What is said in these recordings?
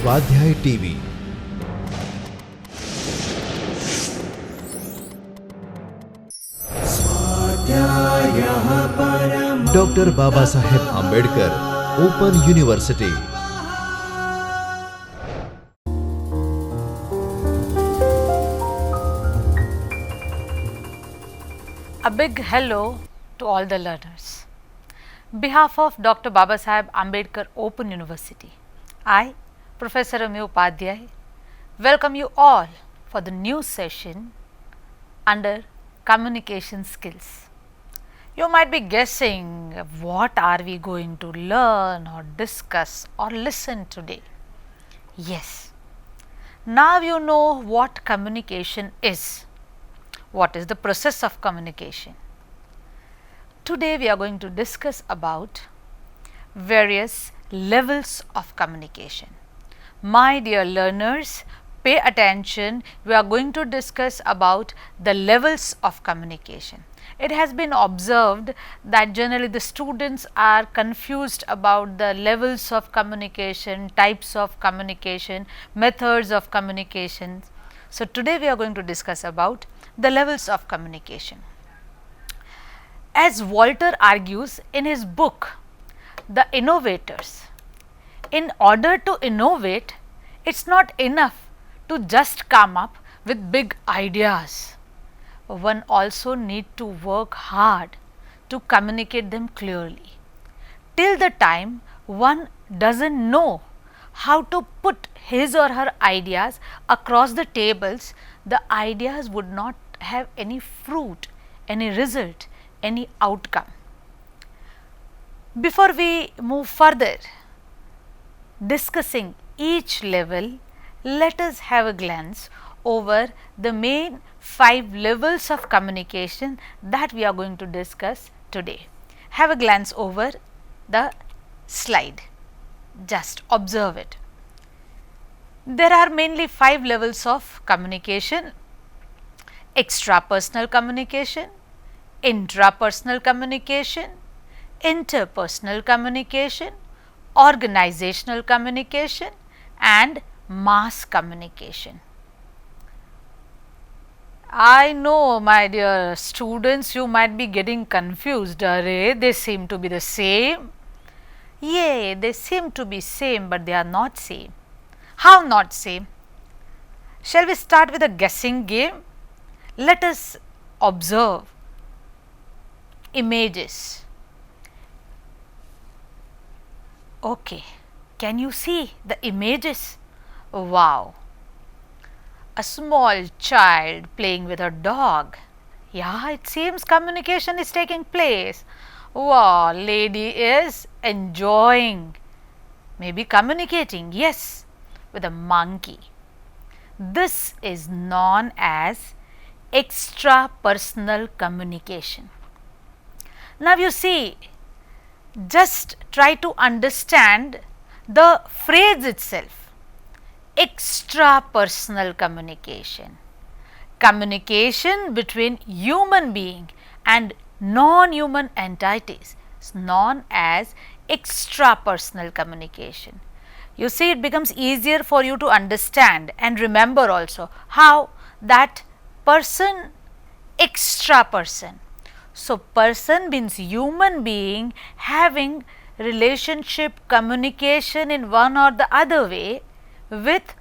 स्वाध्याय TV. Doctor Baba Saheb Ambedkar open university. A big hello to all the learners. Behalf of Dr. Baba Saheb Ambedkar Open University, I, Professor Ami Upadhyay, welcome you all for the new session under communication skills. You might be guessing what are we going to learn or discuss or listen today. Yes, now you know what communication is. What is the process of communication? Today we are going to discuss about various levels of communication. My dear learners, pay attention. We are going to discuss about the levels of communication. It has been observed that generally the students are confused about the levels of communication, types of communication, methods of communication. So today we are going to discuss about the levels of communication. As Walter argues in his book, The Innovators, in order to innovate, it's not enough to just come up with big ideas. One also need to work hard to communicate them clearly. Till the time one doesn't know how to put his or her ideas across the tables, the ideas would not have any fruit, any result, any outcome. Before we move further discussing each level, let us have a glance over the main 5 levels of communication that we are going to discuss today. Have a glance over the slide. Just observe it. There are mainly 5 levels of communication: extrapersonal communication, intrapersonal communication, interpersonal communication, organizational communication, and mass communication. I know, my dear students, you might be getting confused. Array, they seem to be the same. Yea, they seem to be same, but they are not same. How not same? Shall we start with a guessing game? Let us observe images. Okay, can you see the images? Wow, a small child playing with a dog. Yeah, it seems communication is taking place. Wow, lady is enjoying, maybe communicating, yes, with a monkey. This is known as extrapersonal communication. Now you see, just try to understand the phrase itself. Extrapersonal communication. Communication between human being and non-human entities is known as extrapersonal communication. You see, it becomes easier for you to understand and remember also how that person, extra person. So, person means human being having relationship, communication in one or the other way with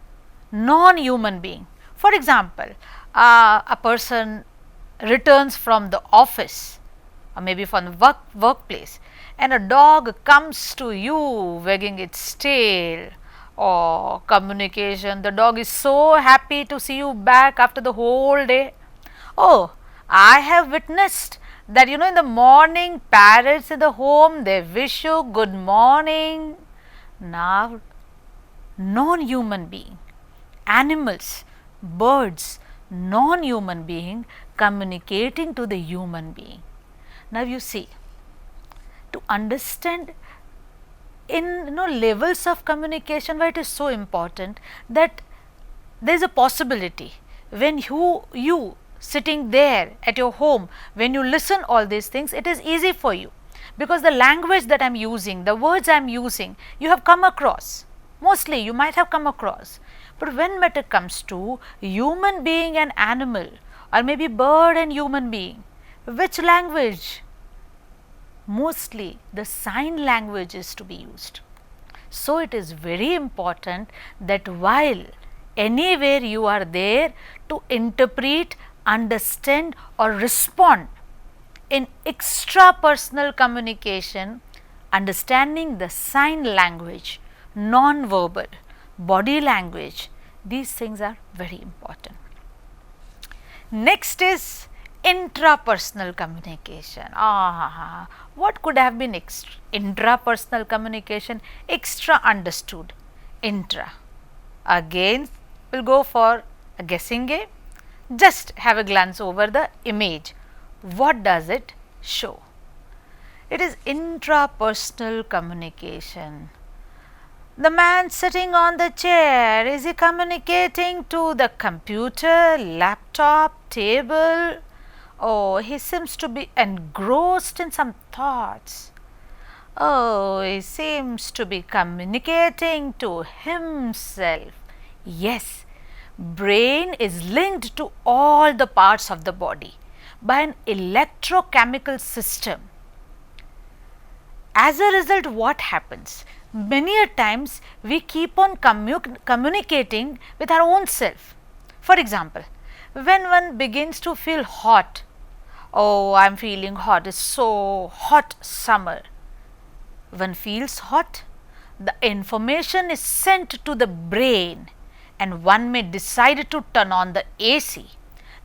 non-human being. For example, a person returns from the office or maybe from the workplace, and a dog comes to you wagging its tail. Oh, communication, the dog is so happy to see you back after the whole day. Oh, I have witnessed that, you know, in the morning parrots in the home, they wish you good morning. Now, non-human being, animals, birds, non-human being communicating to the human being. Now you see, to understand in levels of communication, why it is so important that there is a possibility when you sitting there at your home, when you listen all these things, it is easy for you because the language that I am using, the words I am using, you have come across. Mostly you might have come across. But when matter comes to human being and animal, or maybe bird and human being, which language? Mostly the sign language is to be used. So, it is very important that while anywhere you are there to interpret, understand or respond in extrapersonal communication, understanding the sign language, non-verbal, body language, these things are very important. Next is intrapersonal communication. What could have been intrapersonal communication? Extra understood, intra. Again, we'll go for a guessing game. Just have a glance over the image. What does it show? It is intrapersonal communication. The man sitting on the chair, is he communicating to the computer, laptop, table? Oh, he seems to be engrossed in some thoughts. Oh, he seems to be communicating to himself. Yes, brain is linked to all the parts of the body by an electrochemical system. As a result, what happens? Many a times we keep on communicating with our own self. For example, when one begins to feel hot, oh, I am feeling hot, it's so hot summer. One feels hot, the information is sent to the brain and one may decide to turn on the AC.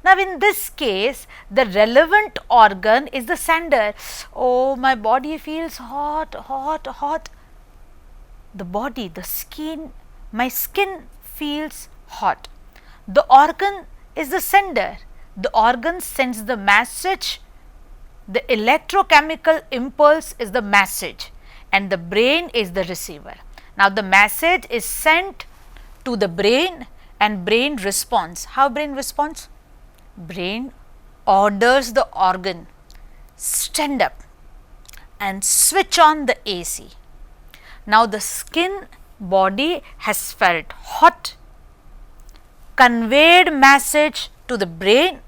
Now, in this case, the relevant organ is the sender. Oh, my body feels hot, hot, hot. The body, the skin, my skin feels hot. The organ is the sender. The organ sends the message. The electrochemical impulse is the message and the brain is the receiver. Now, the message is sent to the brain and brain responds. How brain responds? Brain orders the organ, stand up and switch on the AC. Now, the skin body has felt hot, conveyed message to the brain,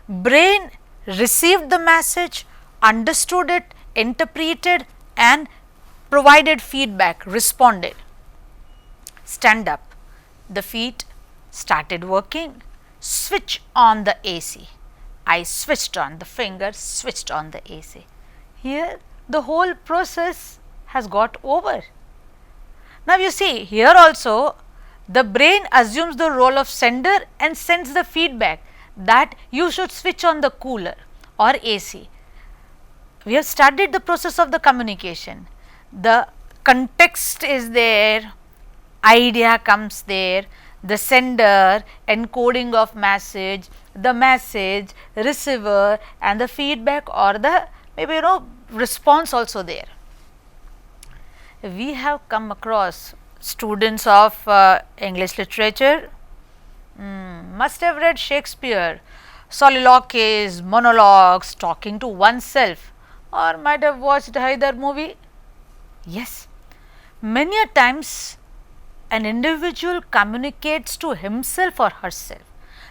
brain received the message, understood it, interpreted and provided feedback, responded. Stand up, the feet started working, switch on the AC. I switched on, the finger switched on the AC. Here the whole process has got over. Now, you see here also the brain assumes the role of sender and sends the feedback that you should switch on the cooler or AC. We have studied the process of the communication. The context is there, idea comes there, the sender, encoding of message, the message, receiver and the feedback or the maybe response also there. We have come across students of English literature, must have read Shakespeare, soliloquies, monologues, talking to oneself, or might have watched Haidar movie. Yes, many a times an individual communicates to himself or herself,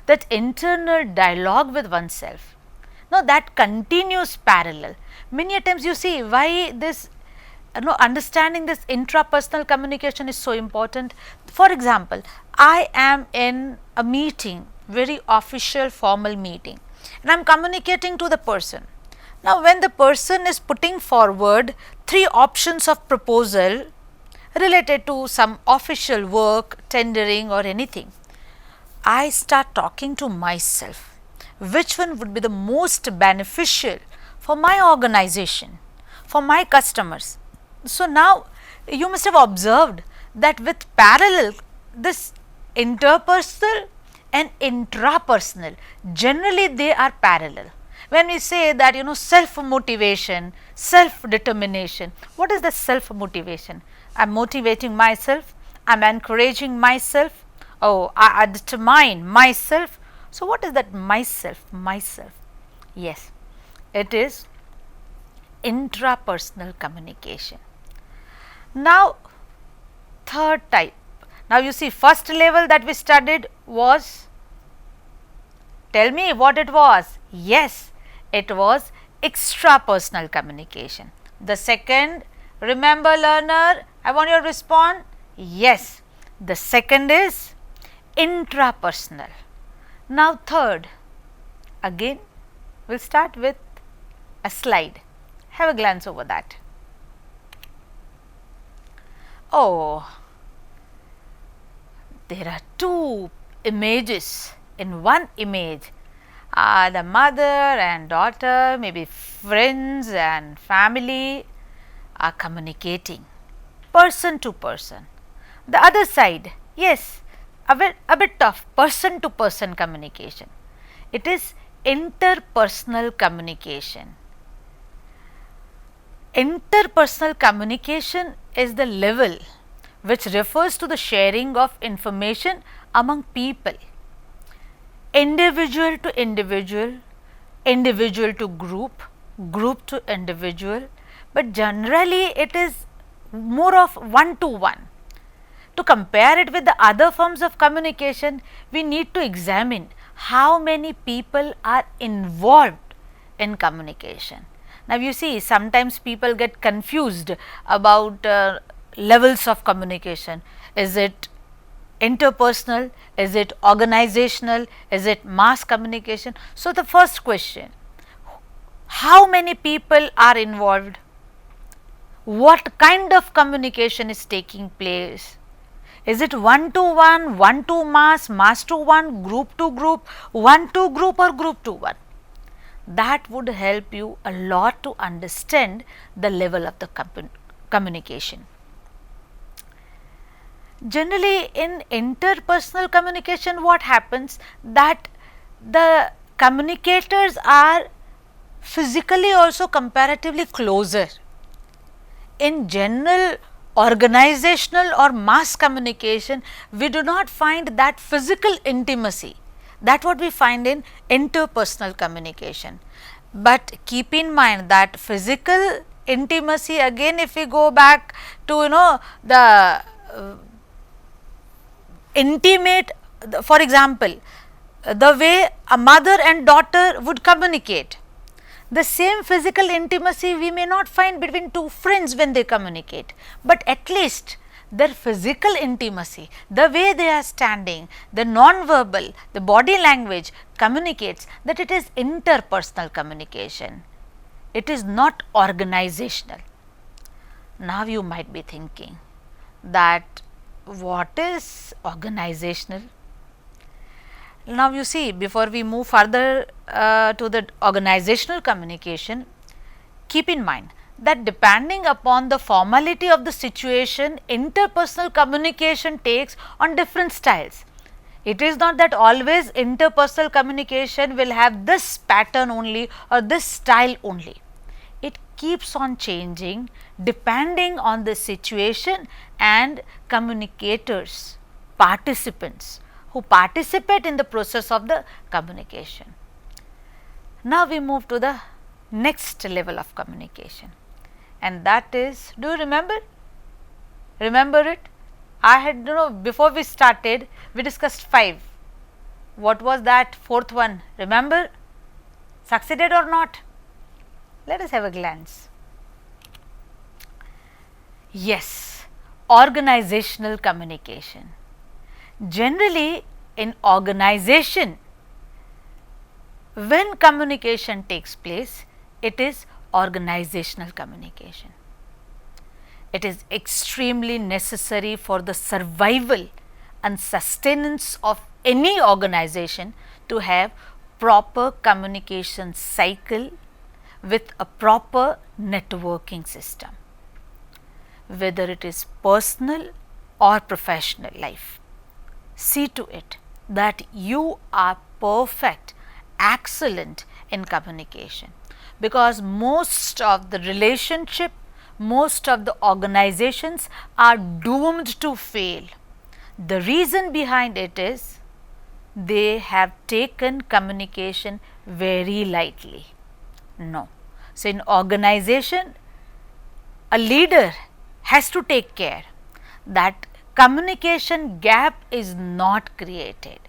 that internal dialogue with oneself. Now, that continues parallel. Many a times you see why this understanding this intrapersonal communication is so important. For example, I am in a meeting, very official formal meeting, and I am communicating to the person. Now, when the person is putting forward 3 options of proposal related to some official work, tendering or anything, I start talking to myself, which one would be the most beneficial for my organization, for my customers. So, now you must have observed that with parallel, this interpersonal and intrapersonal, generally they are parallel. When we say that self motivation, self determination, what is the self motivation? I am motivating myself, I am encouraging myself, oh, I determine myself. So, what is that myself? Myself, yes, it is intrapersonal communication. Now, third type. Now, you see, first level that we studied was, tell me what it was. Yes, it was extrapersonal communication. The second, remember learner, I want you to respond. Yes, the second is intrapersonal. Now, third, again we will start with a slide. Have a glance over that. Oh, there are two images. In one image, the mother and daughter, maybe friends and family, are communicating person to person. The other side, yes, a bit of person to person communication. It is interpersonal communication. Interpersonal communication is the level which refers to the sharing of information among people, individual to individual, individual to group, group to individual, but generally it is more of one to one. To compare it with the other forms of communication, we need to examine how many people are involved in communication. Now, you see, sometimes people get confused about levels of communication. Is it interpersonal? Is it organizational? Is it mass communication? So, the first question, how many people are involved? What kind of communication is taking place? Is it one to mass, mass to one, group to group, one to group or group to one? That would help you a lot to understand the level of the communication. Generally, in interpersonal communication, what happens that the communicators are physically also comparatively closer. In general organizational or mass communication, we do not find that physical intimacy. That what we find in interpersonal communication. But keep in mind that physical intimacy, again if we go back to the intimate, for example, the way a mother and daughter would communicate, the same physical intimacy we may not find between two friends when they communicate, but at least their physical intimacy, the way they are standing, the non-verbal, the body language communicates that it is interpersonal communication. It is not organizational. Now, you might be thinking that what is organizational? Now, you see, before we move further to the organizational communication, keep in mind that depending upon the formality of the situation, interpersonal communication takes on different styles. It is not that always interpersonal communication will have this pattern only or this style only. It keeps on changing depending on the situation and communicators, participants who participate in the process of the communication. Now, we move to the next level of communication, and that is, do you remember? Remember it? I had, before we started, we discussed 5. What was that fourth one? Remember? Succeeded or not? Let us have a glance. Yes, organizational communication. Generally, in organization, when communication takes place, it is organizational communication. It is extremely necessary for the survival and sustenance of any organization to have proper communication cycle with a proper networking system, whether it is personal or professional life. See to it that you are perfect, excellent in communication, because most of the relationship, most of the organizations are doomed to fail. The reason behind it is they have taken communication very lightly. No. So, in organization, a leader has to take care that communication gap is not created.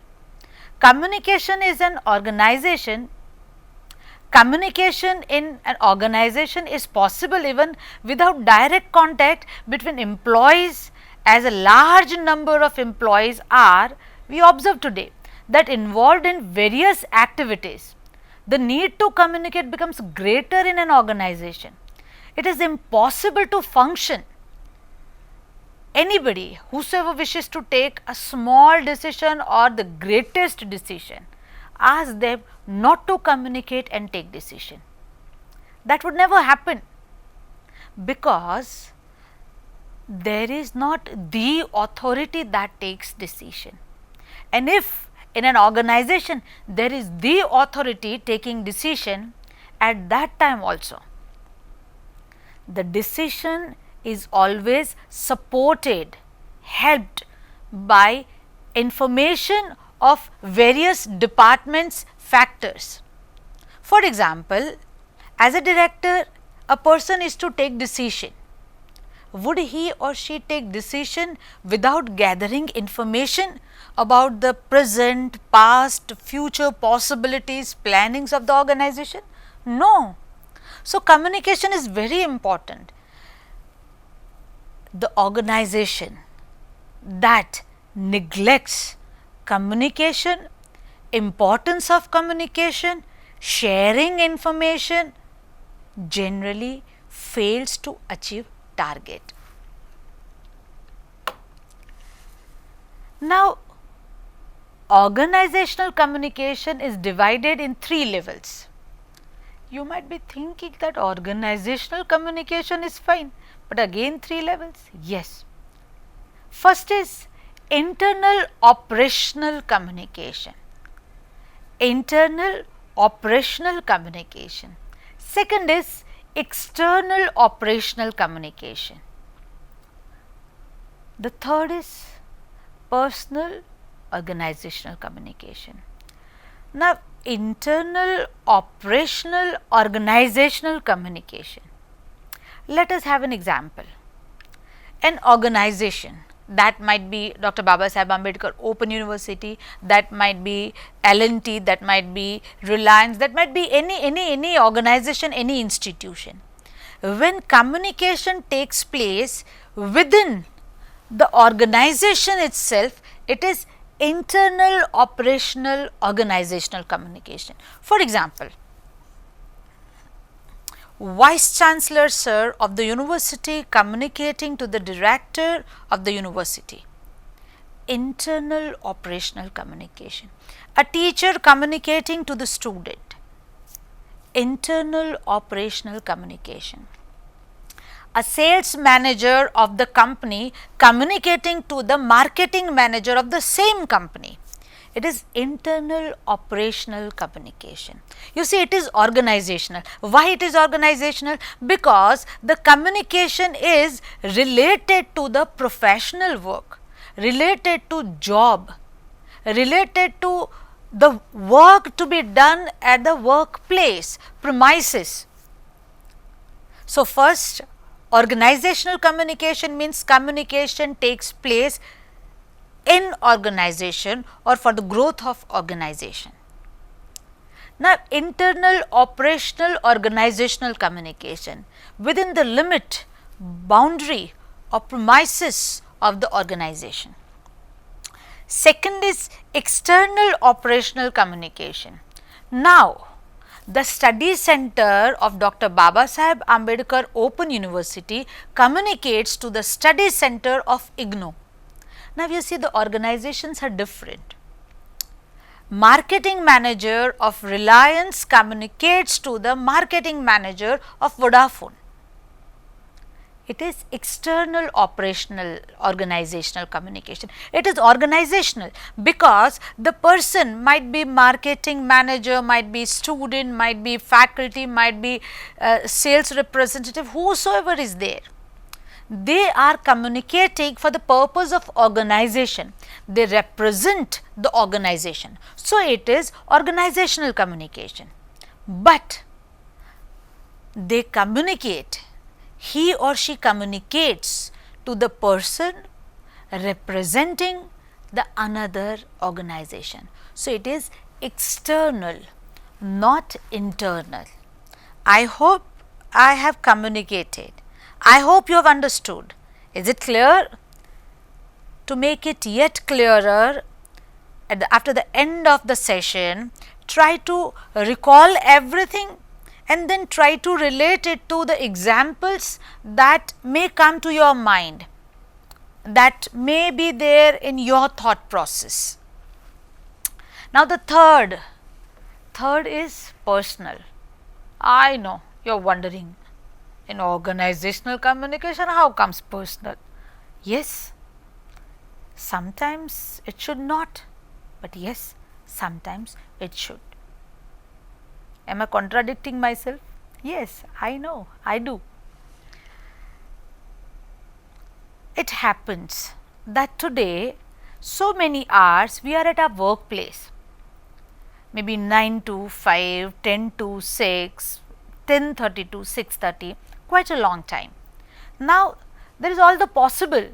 Communication is an organization. Communication in an organization is possible even without direct contact between employees, as a large number of employees are, we observe today, that involved in various activities. The need to communicate becomes greater in an organization. It is impossible to function. Anybody, whosoever wishes to take a small decision or the greatest decision, ask them not to communicate and take decision. That would never happen, because there is not the authority that takes decision. And if in an organization there is the authority taking decision, at that time also the decision is always supported, helped by information of various departments' factors. For example, as a director, a person is to take decision. Would he or she take decision without gathering information about the present, past, future possibilities, plannings of the organization? No. So, communication is very important. The organization that neglects communication, importance of communication, sharing information, generally fails to achieve target. Now, organizational communication is divided in 3 levels. You might be thinking that organizational communication is fine, but again 3 levels? Yes. First is internal operational communication. Internal operational communication. Second is external operational communication. The third is personal organizational communication. Now, internal operational organizational communication. Let us have an example. An organization, that might be Dr. Babasaheb Ambedkar Open University, that might be L&T, that might be Reliance, that might be any organization, any institution. When communication takes place within the organization itself, it is internal operational organizational communication. For example, Vice Chancellor Sir of the university communicating to the director of the university. Internal operational communication. A teacher communicating to the student. Internal operational communication. A sales manager of the company communicating to the marketing manager of the same company. It is internal operational communication. You see, it is organizational. Why it is organizational? Because the communication is related to the professional work, related to job, related to the work to be done at the workplace, premises. So, first, organizational communication means communication takes place in organization or for the growth of organization. Now, internal operational organizational communication within the limit, boundary or premises of the organization. Second is external operational communication. Now, the study center of Dr. Babasaheb Ambedkar Open University communicates to the study center of IGNOU. Now, you see, the organizations are different. Marketing manager of Reliance communicates to the marketing manager of Vodafone. It is external operational organizational communication. It is organizational because the person might be marketing manager, might be student, might be faculty, might be sales representative, whosoever is there. They are communicating for the purpose of organization. They represent the organization. So, it is organizational communication, but they communicate, he or she communicates to the person representing the another organization. So, it is external, not internal. I hope I have communicated. I hope you have understood. Is it clear? To make it yet clearer, after the end of the session, try to recall everything and then try to relate it to the examples that may come to your mind, that may be there in your thought process. Now, the third is personal. I know you are wondering, in organizational communication, how comes personal? Yes, sometimes it should not, but yes, sometimes it should. Am I contradicting myself? Yes, I know, I do. It happens that today, so many hours we are at our workplace, maybe 9 to 5, 10 to 6, 10:30 to 6:30, quite a long time. Now, there is all the possible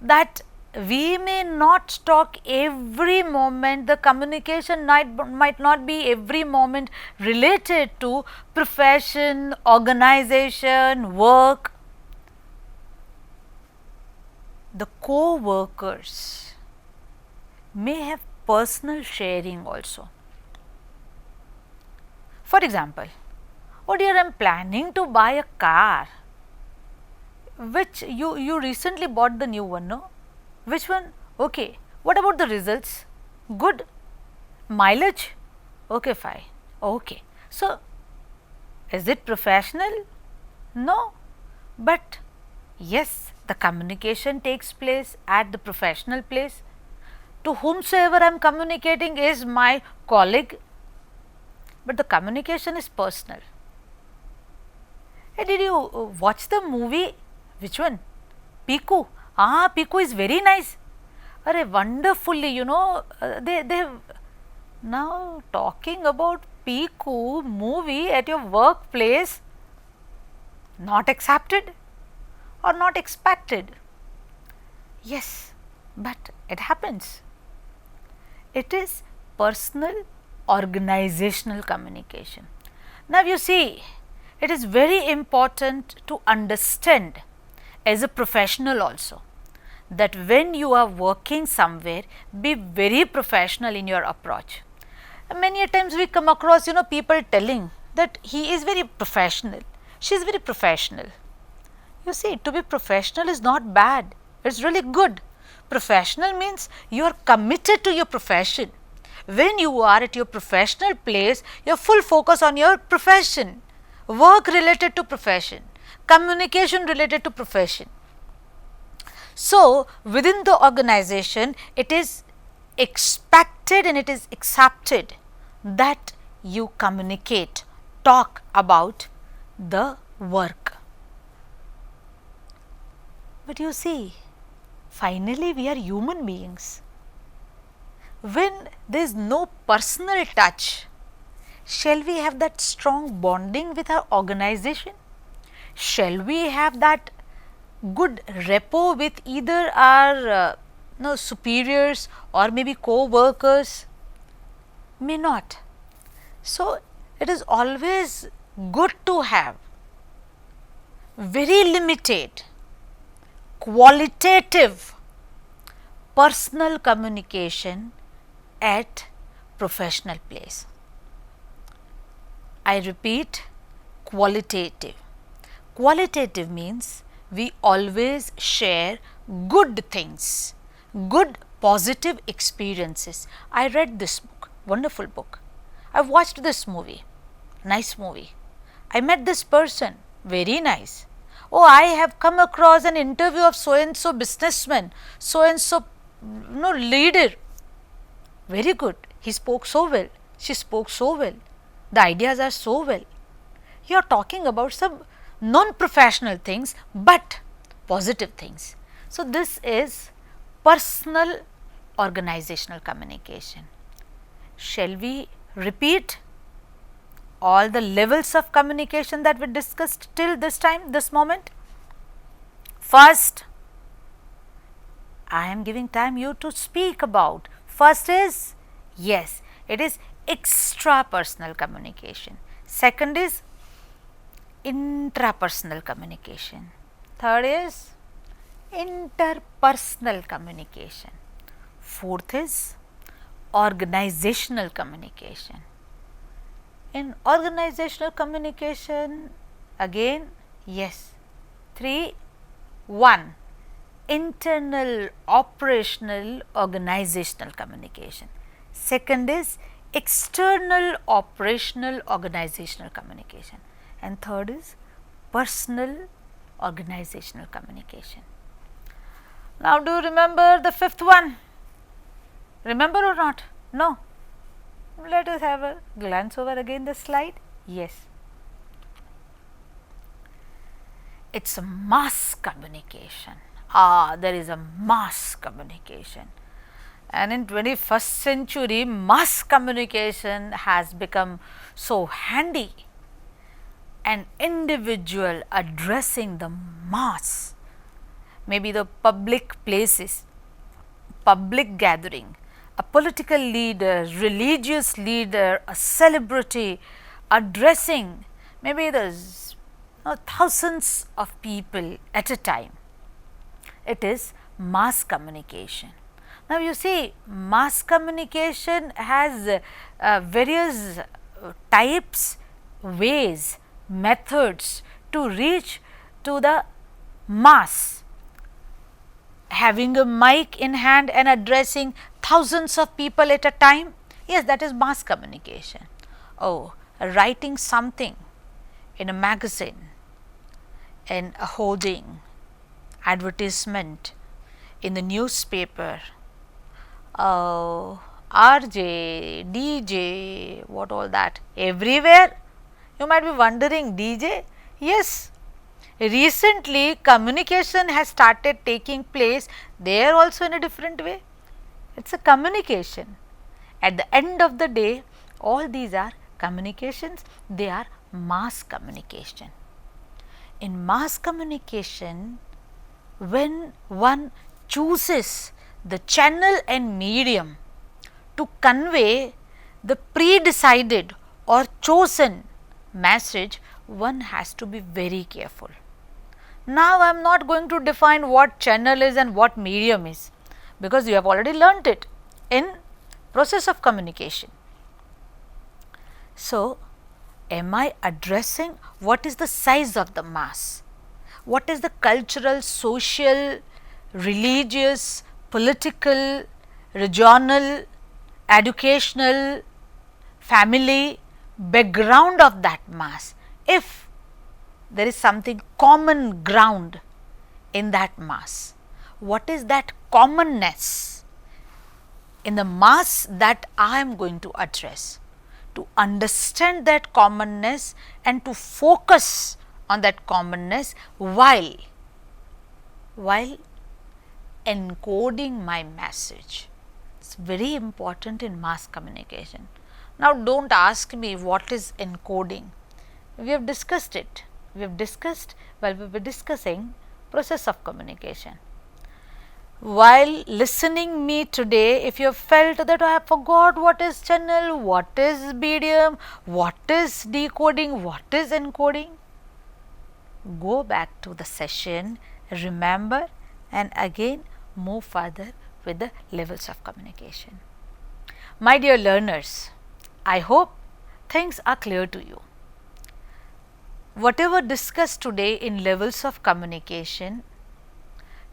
that we may not talk every moment, the communication might not be every moment related to profession, organization, work. The co-workers may have personal sharing also. For example, oh dear, I am planning to buy a car, which you recently bought the new one, no? Which one? Okay. What about the results? Good. Mileage? Okay, fine. Okay. So, is it professional? No. But yes, the communication takes place at the professional place. To whomsoever I am communicating is my colleague, but the communication is personal. Hey, did you watch the movie? Which one? Piku. Ah, Piku is very nice. Arey, wonderfully, they have now talking about Piku movie at your workplace, not accepted or not expected. Yes, but it happens. It is personal organizational communication. Now, you see, it is very important to understand as a professional also, that when you are working somewhere, be very professional in your approach. Many a times we come across, people telling that he is very professional, she is very professional. You see, to be professional is not bad, it is really good. Professional means you are committed to your profession. When you are at your professional place, your full focus on your profession, work related to profession, communication related to profession. So, within the organization, it is expected and it is accepted that you communicate, talk about the work. But you see, finally we are human beings. When there is no personal touch, shall we have that strong bonding with our organization? Shall we have that good rapport with either our superiors or maybe co-workers? May not. So, it is always good to have very limited, qualitative, personal communication at professional place. I repeat, qualitative. Qualitative means we always share good things, good positive experiences. I read this book, wonderful book. I watched this movie, nice movie. I met this person, very nice. Oh, I have come across an interview of so and so businessman, so and so leader. Very good. He spoke so well, she spoke so well, the ideas are so well. You are talking about some non-professional things, but positive things. So, this is personal organizational communication. Shall we repeat all the levels of communication that we discussed till this time, this moment? First, I am giving time you to speak about. First is, yes, it is extrapersonal communication. Second is intrapersonal communication. Third is interpersonal communication. Fourth is organizational communication. In organizational communication, again, yes, 3, 1, internal operational organizational communication. Second is external operational organizational communication, and third is personal organizational communication. Now, do you remember the fifth one? Remember or not? No. Let us have a glance over again the slide. Yes. It is a mass communication. There is a mass communication. And in 21st century, mass communication has become so handy. An individual addressing the mass, maybe the public places, public gathering, a political leader, religious leader, a celebrity addressing maybe there's thousands of people at a time. It is mass communication. Now, you see, mass communication has various types, ways, methods to reach to the mass. Having a mic in hand and addressing thousands of people at a time, yes, that is mass communication. Oh, writing something in a magazine, in a hoarding, advertisement, in the newspaper, RJ, DJ, what all that, everywhere. You might be wondering, DJ? Yes, recently communication has started taking place there also in a different way. It is a communication. At the end of the day, all these are communications, they are mass communication. In mass communication, when one chooses the channel and medium to convey the pre-decided or chosen message, one has to be very careful. Now, I am not going to define what channel is and what medium is, because you have already learnt it in process of communication. So, am I addressing what is the size of the mass? What is the cultural, social, religious, political, regional, educational, family background of that mass? If there is something common ground in that mass, what is that commonness in the mass that I am going to address? To understand that commonness and to focus on that commonness while encoding my message. It is very important in mass communication. Now, do not ask me what is encoding. We have discussed it. We have discussed while we were discussing process of communication. While listening me today, if you have felt that I have forgot what is channel, what is medium, what is decoding, what is encoding, go back to the session, remember, and again move further with the levels of communication. My dear learners, I hope things are clear to you. Whatever discussed today in levels of communication,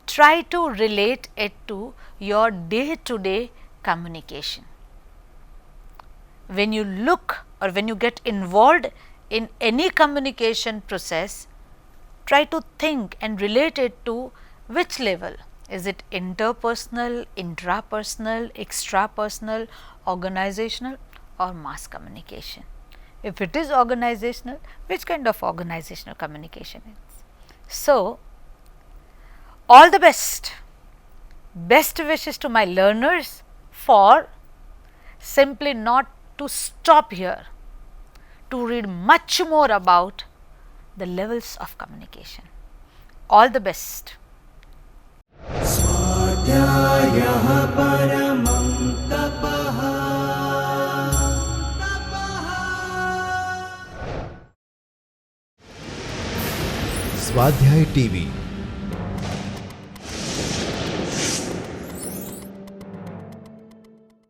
try to relate it to your day-to-day communication. When you look or when you get involved in any communication process, try to think and relate it to which level. Is it interpersonal, intrapersonal, extrapersonal, organizational or mass communication? If it is organizational, which kind of organizational communication is? So, all the best. Best wishes to my learners for simply not to stop here, to read much more about the levels of communication. All the best. Smart स्वाध्यायः परमं तपः। स्वाध्याय TV